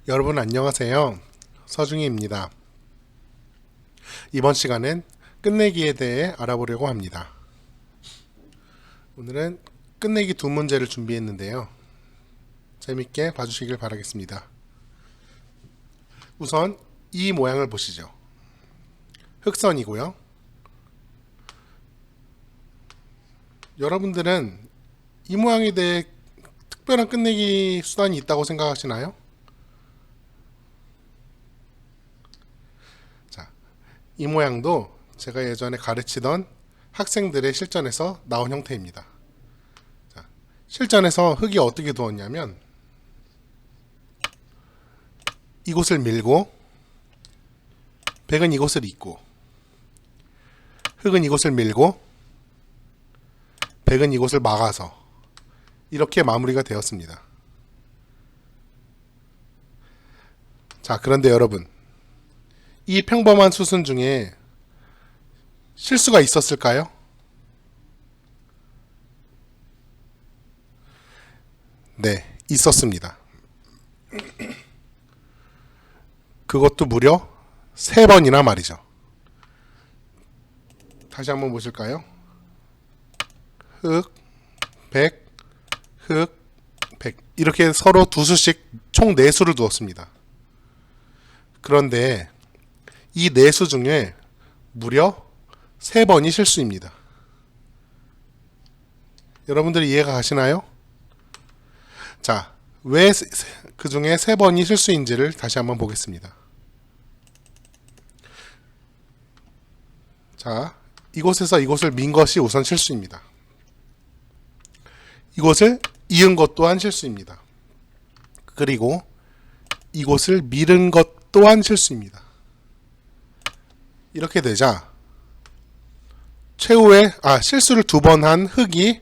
여러분 안녕하세요. 서중희입니다. 이번 시간엔 끝내기에 대해 알아보려고 합니다. 오늘은 끝내기 두 문제를 준비했는데요. 재밌게 봐주시길 바라겠습니다. 우선 이 모양을 보시죠. 흑선이고요. 여러분들은 이 모양에 대해 특별한 끝내기 수단이 있다고 생각하시나요? 이 모양도 제가 예전에 가르치던 학생들의 실전에서 나온 형태입니다. 자, 실전에서 흙이 어떻게 두었냐면 이곳을 밀고 백은 이곳을 잇고 흙은 이곳을 밀고 백은 이곳을 막아서 이렇게 마무리가 되었습니다. 자, 그런데 여러분, 이 평범한 수순 중에 실수가 있었을까요? 네, 있었습니다. 그것도 무려 3번이나 말이죠. 다시 한번 보실까요? 흑, 백, 흑, 백 이렇게 서로 두 수씩 총 4수를 두었습니다. 그런데 이 4수 중에 무려 3번이 실수입니다. 여러분들이 이해가 가시나요? 자, 왜 그 중에 3번이 실수인지를 다시 한번 보겠습니다. 자, 이곳에서 이곳을 민 것이 우선 실수입니다. 이곳을 이은 것 또한 실수입니다. 그리고 이곳을 밀은 것 또한 실수입니다. 이렇게 되자 최후의 실수를 2번 한 흑이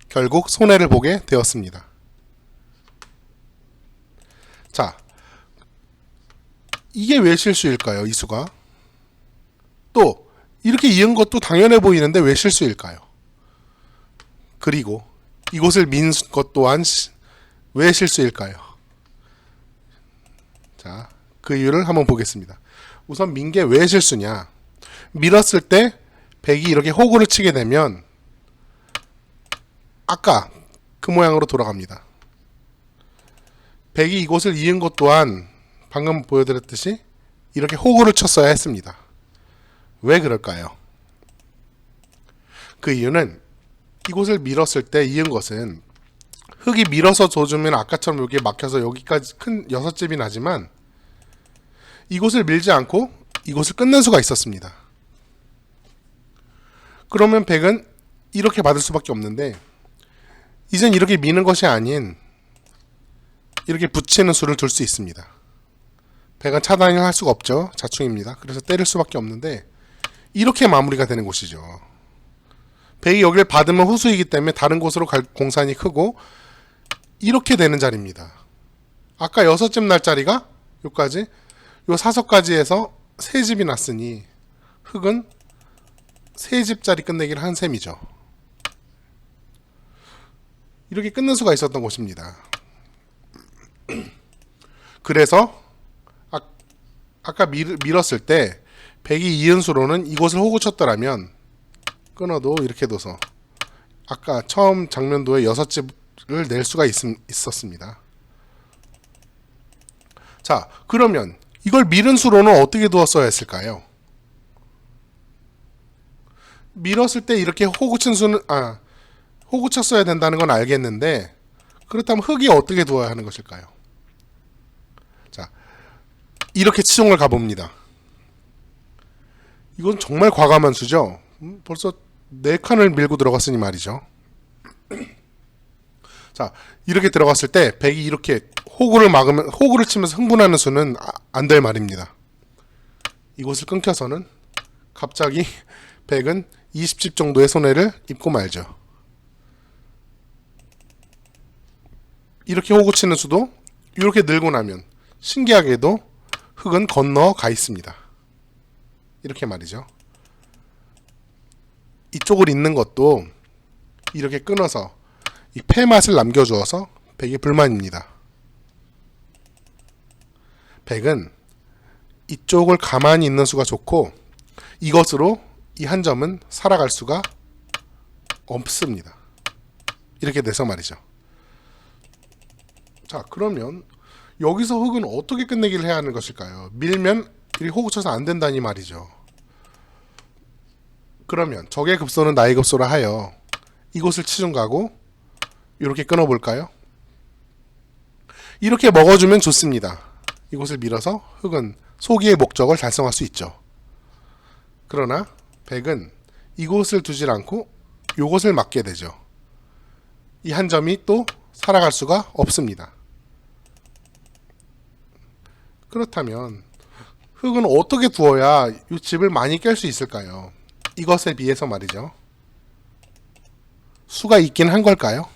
결국 손해를 보게 되었습니다. 자, 이게 왜 실수일까요? 이 수가 또 이렇게 이은 것도 당연해 보이는데 왜 실수일까요? 그리고 이곳을 민 것 또한 왜 실수일까요? 자, 그 이유를 한번 보겠습니다. 우선 민 게 왜 실수냐? 밀었을 때 백이 이렇게 호구를 치게 되면 아까 그 모양으로 돌아갑니다. 백이 이곳을 이은 것 또한 방금 보여드렸듯이 이렇게 호구를 쳤어야 했습니다. 왜 그럴까요? 그 이유는 이곳을 밀었을 때 이은 것은 흙이 밀어서 줘주면 아까처럼 여기에 막혀서 여기까지 큰 6집이 나지만 이곳을 밀지 않고 이곳을 끊는 수가 있었습니다. 그러면 백은 이렇게 받을 수밖에 없는데 이젠 이렇게 미는 것이 아닌 이렇게 붙이는 수를 둘 수 있습니다. 백은 차단을 할 수가 없죠. 자충입니다. 그래서 때릴 수밖에 없는데 이렇게 마무리가 되는 곳이죠. 백이 여기를 받으면 후수이기 때문에 다른 곳으로 갈 공산이 크고 이렇게 되는 자리입니다. 아까 6집 날 자리가 여기까지 요 사서까지 해서 3집이 났으니 흑은 3집짜리 끝내기를 한 셈이죠. 이렇게 끊는 수가 있었던 곳입니다. 그래서 아까 밀었을 때 백이 이은 수로는 이곳을 호구 쳤더라면 끊어도 이렇게 둬서 아까 처음 장면도에 6집을 낼 수가 있었습니다. 자, 그러면 이걸 밀은 수로는 어떻게 두었어야 했을까요? 밀었을 때 이렇게 호구 쳤어야 된다는 건 알겠는데 그렇다면 흙이 어떻게 두어야 하는 것일까요? 자, 이렇게 치종을 가봅니다. 이건 정말 과감한 수죠. 벌써 4칸을 밀고 들어갔으니 말이죠. 자, 이렇게 들어갔을 때 백이 이렇게 호구를 치면서 흥분하는 수는 안 될 말입니다. 이곳을 끊겨서는 갑자기 백은 20집 정도의 손해를 입고 말죠. 이렇게 호구 치는 수도 이렇게 늘고 나면 신기하게도 흑은 건너가 있습니다. 이렇게 말이죠. 이쪽을 잇는 것도 이렇게 끊어서 이 폐맛을 남겨주어서 백이 불만입니다. 100은 이쪽을 가만히 있는 수가 좋고 이것으로 이 한 점은 살아갈 수가 없습니다. 이렇게 돼서 말이죠. 자, 그러면 여기서 흙은 어떻게 끝내기를 해야 하는 것일까요? 밀면 이 호구 쳐서 안 된다니 말이죠. 그러면 적의 급소는 나의 급소라 하여 이곳을 치중가고 이렇게 끊어볼까요? 이렇게 먹어주면 좋습니다. 이곳을 밀어서 흙은 소기의 목적을 달성할 수 있죠. 그러나 100은 이곳을 두질 않고 이곳을 맞게 되죠. 이 한 점이 또 살아갈 수가 없습니다. 그렇다면 흙은 어떻게 두어야 이 집을 많이 깰 수 있을까요? 이것에 비해서 말이죠. 수가 있긴 한 걸까요?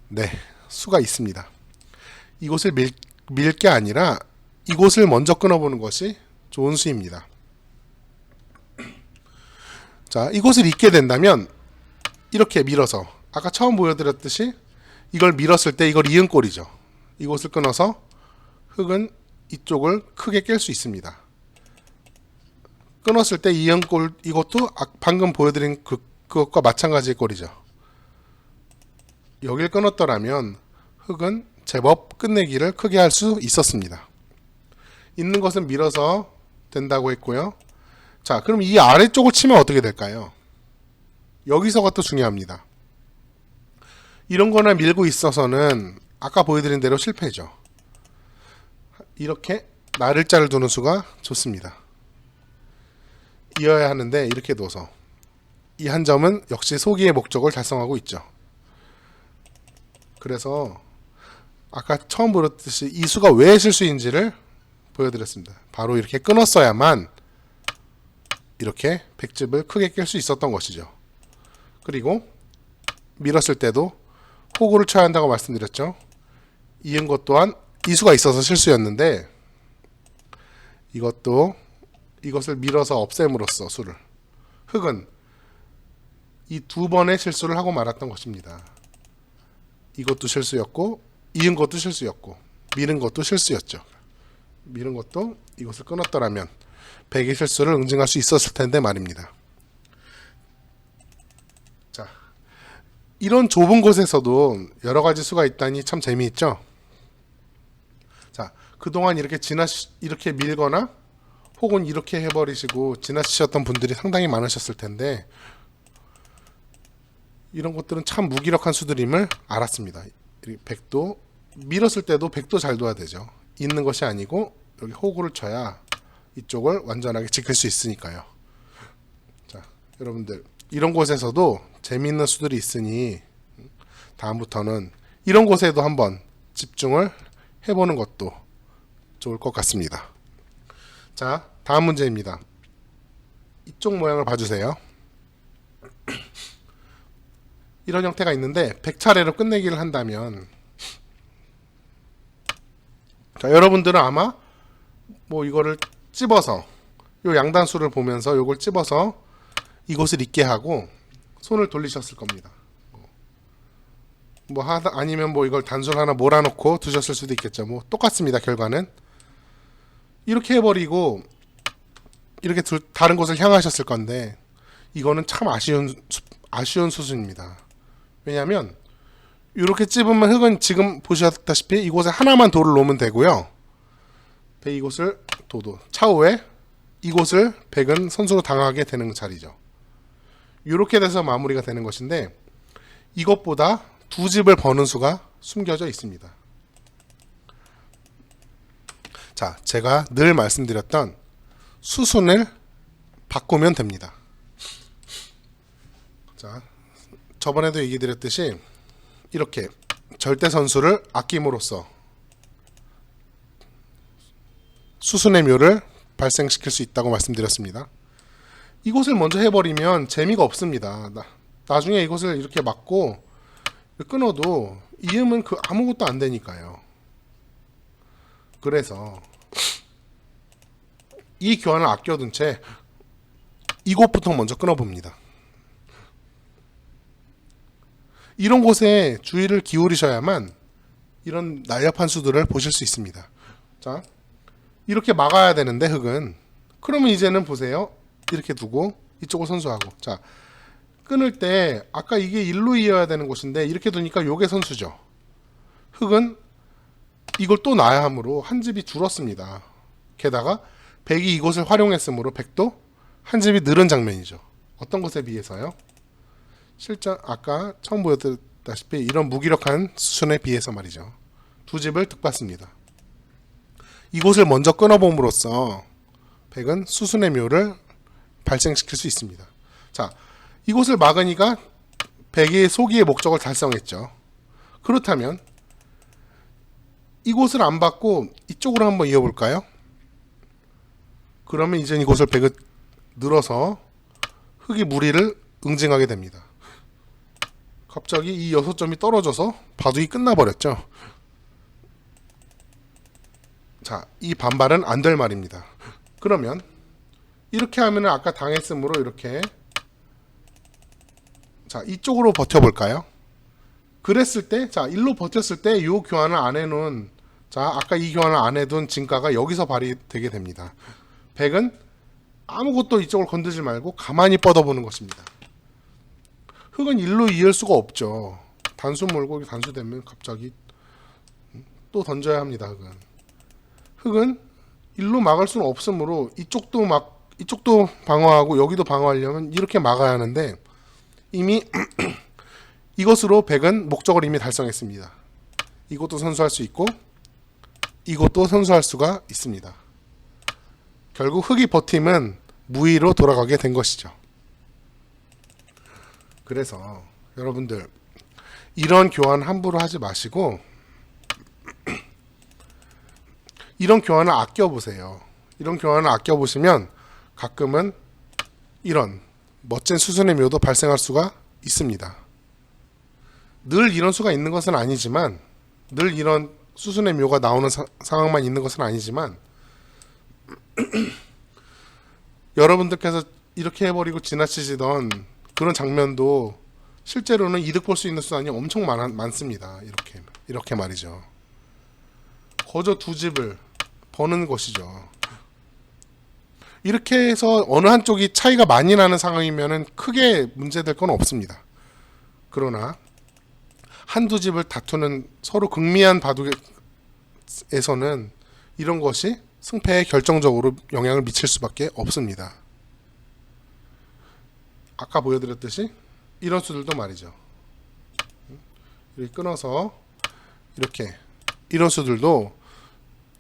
네, 수가 있습니다. 이곳을 밀 게 아니라 이곳을 먼저 끊어보는 것이 좋은 수입니다. 자, 이곳을 잇게 된다면 이렇게 밀어서 아까 처음 보여드렸듯이 이걸 밀었을 때 이걸 이은 꼴이죠. 이곳을 끊어서 흙은 이쪽을 크게 깰 수 있습니다. 끊었을 때 이은 꼴, 이것도 방금 보여드린 그것과 마찬가지의 꼴이죠. 여길 끊었더라면 흙은 제법 끝내기를 크게 할 수 있었습니다. 있는 것은 밀어서 된다고 했고요. 자, 그럼 이 아래쪽을 치면 어떻게 될까요? 여기서가 또 중요합니다. 이런 거나 밀고 있어서는 아까 보여드린 대로 실패죠. 이렇게 나를자를 두는 수가 좋습니다. 이어야 하는데 이렇게 둬서 이 한 점은 역시 소기의 목적을 달성하고 있죠. 그래서 아까 처음 보였듯이 이 수가 왜 실수인지를 보여드렸습니다. 바로 이렇게 끊었어야만 이렇게 백집을 크게 깰 수 있었던 것이죠. 그리고 밀었을 때도 호구를 쳐야 한다고 말씀드렸죠. 이은 것 또한 이수가 있어서 실수였는데 이것을 밀어서 없앰으로써 수를 흙은 이 두 번의 실수를 하고 말았던 것입니다. 이것도 실수였고 이은 것도 실수였고 미는 것도 실수였죠. 미는 것도 이것을 끊었더라면 100의 실수를 응징할 수 있었을 텐데 말입니다. 자, 이런 좁은 곳에서도 여러 가지 수가 있다니 참 재미있죠. 자, 그동안 이렇게 밀거나 혹은 이렇게 해버리시고 지나치셨던 분들이 상당히 많으셨을 텐데 이런 것들은 참 무기력한 수들임을 알았습니다. 100도 밀었을 때도 100도 잘 둬야 되죠. 있는 것이 아니고 여기 호구를 쳐야 이쪽을 완전하게 지킬 수 있으니까요. 자, 여러분들 이런 곳에서도 재미있는 수들이 있으니 다음부터는 이런 곳에도 한번 집중을 해보는 것도 좋을 것 같습니다. 자, 다음 문제입니다. 이쪽 모양을 봐주세요. 이런 형태가 있는데 100차례로 끝내기를 한다면 자, 여러분들은 아마 뭐 이거를 찝어서 요 양단수를 보면서 요걸 찝어서 이곳을 있게 하고 손을 돌리셨을 겁니다. 아니면 뭐 이걸 단술 하나 몰아놓고 두셨을 수도 있겠죠. 뭐 똑같습니다. 결과는 이렇게 해버리고 이렇게 다른 곳을 향하셨을 건데 이거는 참 아쉬운 수순입니다. 왜냐하면 이렇게 찝으면 흙은 지금 보셨다시피 이곳에 하나만 돌을 놓으면 되고요. 이곳을 차후에 이곳을 100은 선수로 당하게 되는 자리죠. 이렇게 돼서 마무리가 되는 것인데 이것보다 두 집을 버는 수가 숨겨져 있습니다. 자, 제가 늘 말씀드렸던 수순을 바꾸면 됩니다. 자, 저번에도 얘기 드렸듯이 이렇게 절대선수를 아낌으로써 수순의 묘를 발생시킬 수 있다고 말씀드렸습니다. 이곳을 먼저 해버리면 재미가 없습니다. 나중에 이것을 이렇게 막고 끊어도 이음은 아무것도 안 되니까요. 그래서 이 교환을 아껴둔 채 이곳부터 먼저 끊어봅니다. 이런 곳에 주의를 기울이셔야만 이런 날렵한 수들을 보실 수 있습니다. 자, 이렇게 막아야 되는데 흙은. 그러면 이제는 보세요. 이렇게 두고 이쪽을 선수하고. 자, 끊을 때 아까 이게 1로 이어야 되는 곳인데 이렇게 두니까 요게 선수죠. 흙은 이걸 또 놔야 하므로 한 집이 줄었습니다. 게다가 100이 이곳을 활용했으므로 100도 한 집이 늘은 장면이죠. 어떤 것에 비해서요? 실전 아까 처음 보여드렸다시피 이런 무기력한 수순에 비해서 말이죠. 두 집을 득받습니다. 이곳을 먼저 끊어봄으로써 100은 수순의 묘를 발생시킬 수 있습니다. 자, 이곳을 막으니까 100의 소기의 목적을 달성했죠. 그렇다면 이곳을 안 받고 이쪽으로 한번 이어볼까요? 그러면 이제 이곳을 100을 늘어서 흙이 무리를 응징하게 됩니다. 갑자기 이 6점이 떨어져서 바둑이 끝나버렸죠. 자, 이 반발은 안 될 말입니다. 그러면 이렇게 하면 아까 당했으므로 이렇게, 자, 이쪽으로 버텨볼까요? 그랬을 때, 자, 일로 버텼을 때 이 교환을 안 해놓은, 자, 아까 이 교환을 안 해둔 진가가 여기서 발휘되게 됩니다. 100은 아무것도 이쪽을 건드지 말고 가만히 뻗어보는 것입니다. 흙은 일로 이을 수가 없죠. 단수 몰고 단수되면 갑자기 또 던져야 합니다. 흙은 일로 막을 수는 없으므로 이쪽도 방어하고 여기도 방어하려면 이렇게 막아야 하는데 이미 이것으로 100은 목적을 이미 달성했습니다. 이것도 선수할 수 있고 이것도 선수할 수가 있습니다. 결국 흙이 버팀은 무위로 돌아가게 된 것이죠. 그래서 여러분들 이런 교환 함부로 하지 마시고 이런 교환을 아껴보세요. 이런 교환을 아껴보시면 가끔은 이런 멋진 수순의 묘도 발생할 수가 있습니다. 늘 이런 수가 있는 것은 아니지만, 늘 이런 수순의 묘가 나오는 상황만 있는 것은 아니지만 여러분들께서 이렇게 해버리고 지나치시던 그런 장면도 실제로는 이득 볼 수 있는 수단이 엄청 많습니다. 이렇게 말이죠. 거저 두 집을 버는 것이죠. 이렇게 해서 어느 한쪽이 차이가 많이 나는 상황이면 크게 문제될 건 없습니다. 그러나 한두 집을 다투는 서로 극미한 바둑에서는 이런 것이 승패에 결정적으로 영향을 미칠 수밖에 없습니다. 아까 보여드렸듯이 이런 수들도 말이죠. 이렇게 끊어서 이렇게 이런 수들도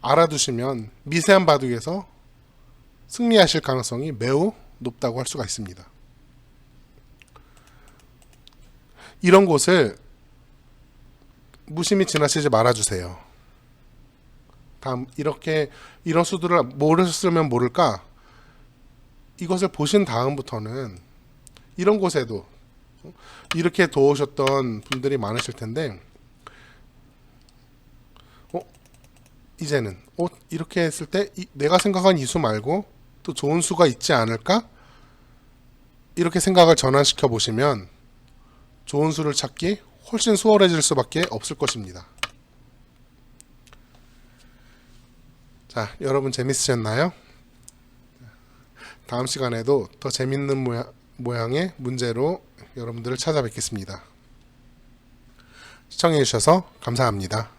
알아두시면 미세한 바둑에서 승리하실 가능성이 매우 높다고 할 수가 있습니다. 이런 곳을 무심히 지나치지 말아주세요. 다음 이렇게 이런 수들을 모르셨으면 모를까 이것을 보신 다음부터는 이런 곳에도 이렇게 도우셨던 분들이 많으실 텐데 이제는 이렇게 했을 때 내가 생각한 이 수 말고 또 좋은 수가 있지 않을까? 이렇게 생각을 전환시켜 보시면 좋은 수를 찾기 훨씬 수월해질 수밖에 없을 것입니다. 자, 여러분 재밌으셨나요? 다음 시간에도 더 재밌는 모양의 문제로 여러분들을 찾아뵙겠습니다. 시청해 주셔서 감사합니다.